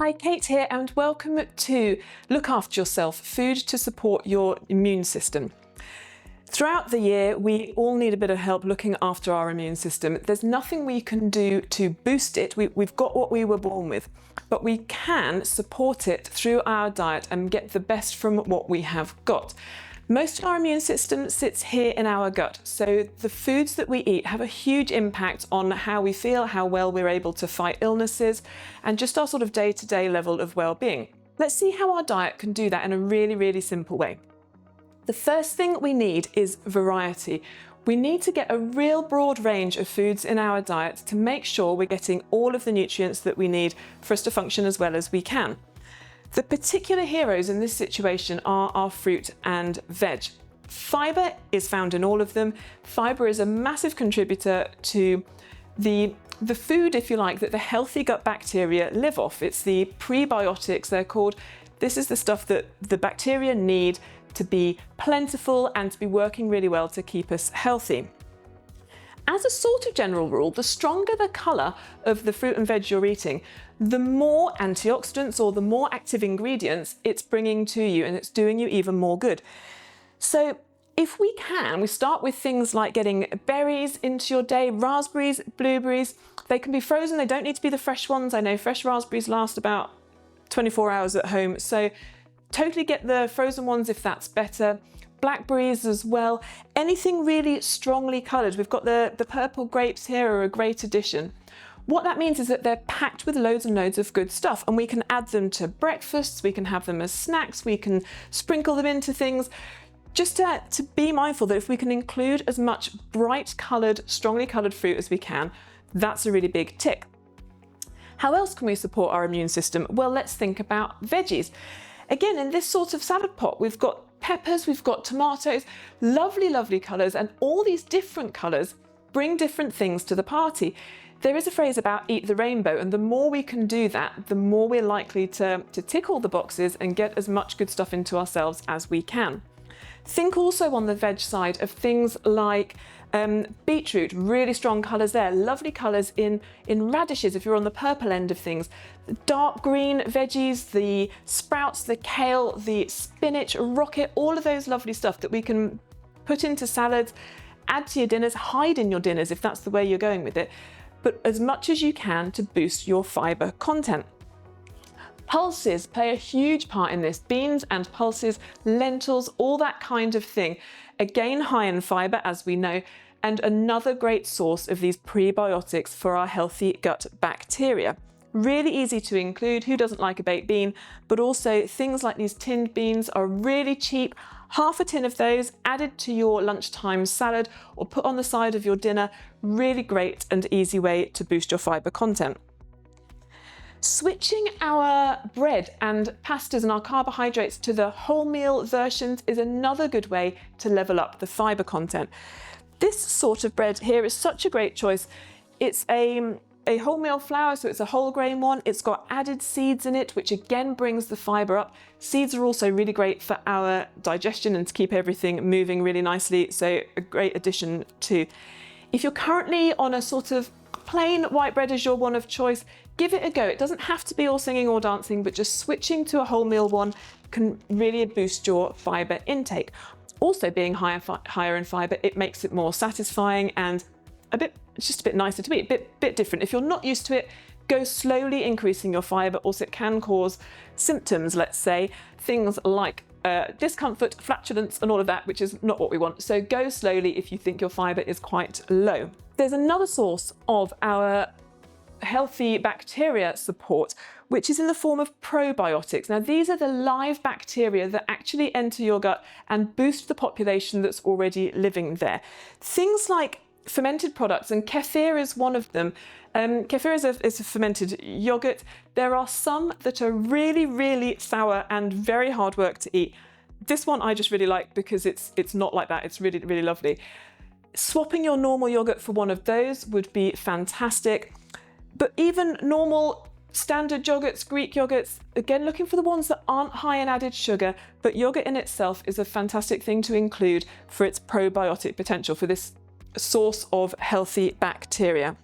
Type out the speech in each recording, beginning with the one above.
Hi, Kate here, and welcome to Look After Yourself, food to support your immune system. Throughout the year, we all need a bit of help looking after our immune system. There's nothing we can do to boost it. We've got what we were born with, but we can support it through our diet and get the best from what we have got. Most of our immune system sits here in our gut, so the foods that we eat have a huge impact on how we feel, how well we're able to fight illnesses, and just our sort of day-to-day level of well-being. Let's see how our diet can do that in a really, really simple way. The first thing we need is variety. We need to get a real broad range of foods in our diet to make sure we're getting all of the nutrients that we need for us to function as well as we can. The particular heroes in this situation are our fruit and veg. Fibre is found in all of them. Fibre is a massive contributor to the food, if you like, that the healthy gut bacteria live off. It's the prebiotics, they're called. This is the stuff that the bacteria need to be plentiful and to be working really well to keep us healthy. As a sort of general rule, the stronger the colour of the fruit and veg you're eating, the more antioxidants or the more active ingredients it's bringing to you, and it's doing you even more good. So if we can, we start with things like getting berries into your day, raspberries, blueberries. They can be frozen, they don't need to be the fresh ones. I know fresh raspberries last about 24 hours at home, so totally get the frozen ones if that's better. Blackberries as well, anything really strongly coloured. We've got the purple grapes here are a great addition. What that means is that they're packed with loads and loads of good stuff, and we can add them to breakfasts, we can have them as snacks, we can sprinkle them into things. Just to be mindful that if we can include as much bright coloured, strongly coloured fruit as we can, that's a really big tick. How else can we support our immune system? Well, let's think about veggies. Again, in this sort of salad pot, we've got peppers, we've got tomatoes, lovely, lovely colours, and all these different colours bring different things to the party. There is a phrase about eat the rainbow, and the more we can do that, the more we're likely to tick all the boxes and get as much good stuff into ourselves as we can. Think also on the veg side of things like beetroot, really strong colours there, lovely colours in radishes if you're on the purple end of things, the dark green veggies, the sprouts, the kale, the spinach, rocket, all of those lovely stuff that we can put into salads, add to your dinners, hide in your dinners if that's the way you're going with it, but as much as you can to boost your fibre content. Pulses play a huge part in this. Beans and pulses, lentils, all that kind of thing. Again, high in fibre, as we know, and another great source of these prebiotics for our healthy gut bacteria. Really easy to include. Who doesn't like a baked bean? But also things like these tinned beans are really cheap. Half a tin of those added to your lunchtime salad or put on the side of your dinner. Really great and easy way to boost your fibre content. Switching our bread and pastas and our carbohydrates to the wholemeal versions is another good way to level up the fibre content. This sort of bread here is such a great choice. It's a wholemeal flour, so it's a whole grain one. It's got added seeds in it, which again brings the fibre up. Seeds are also really great for our digestion and to keep everything moving really nicely, so a great addition too. If you're currently on a sort of plain white bread as your one of choice, give it a go. It doesn't have to be all singing or dancing, but just switching to a wholemeal one can really boost your fibre intake. Also, being higher in fibre, it makes it more satisfying and it's just a bit nicer to eat, bit different. If you're not used to it, go slowly increasing your fibre. Also, it can cause symptoms, let's say, things like discomfort, flatulence, and all of that, which is not what we want. So go slowly if you think your fibre is quite low. There's another source of our healthy bacteria support, which is in the form of probiotics. Now, these are the live bacteria that actually enter your gut and boost the population that's already living there. Things like fermented products, and kefir is one of them. Kefir is a fermented yogurt. There are some that are really, really sour and very hard work to eat. This one I just really like because it's not like that. It's really, really lovely. Swapping your normal yogurt for one of those would be fantastic. But even normal standard yogurts, Greek yogurts, again, looking for the ones that aren't high in added sugar, but yogurt in itself is a fantastic thing to include for its probiotic potential, for this source of healthy bacteria.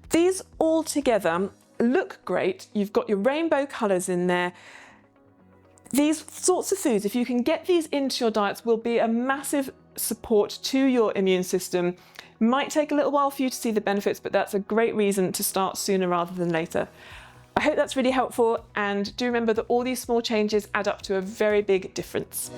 These all together look great. You've got your rainbow colours in there. These sorts of foods, if you can get these into your diets, will be a massive support to your immune system. Might take a little while for you to see the benefits, but that's a great reason to start sooner rather than later. I hope that's really helpful, and do remember that all these small changes add up to a very big difference.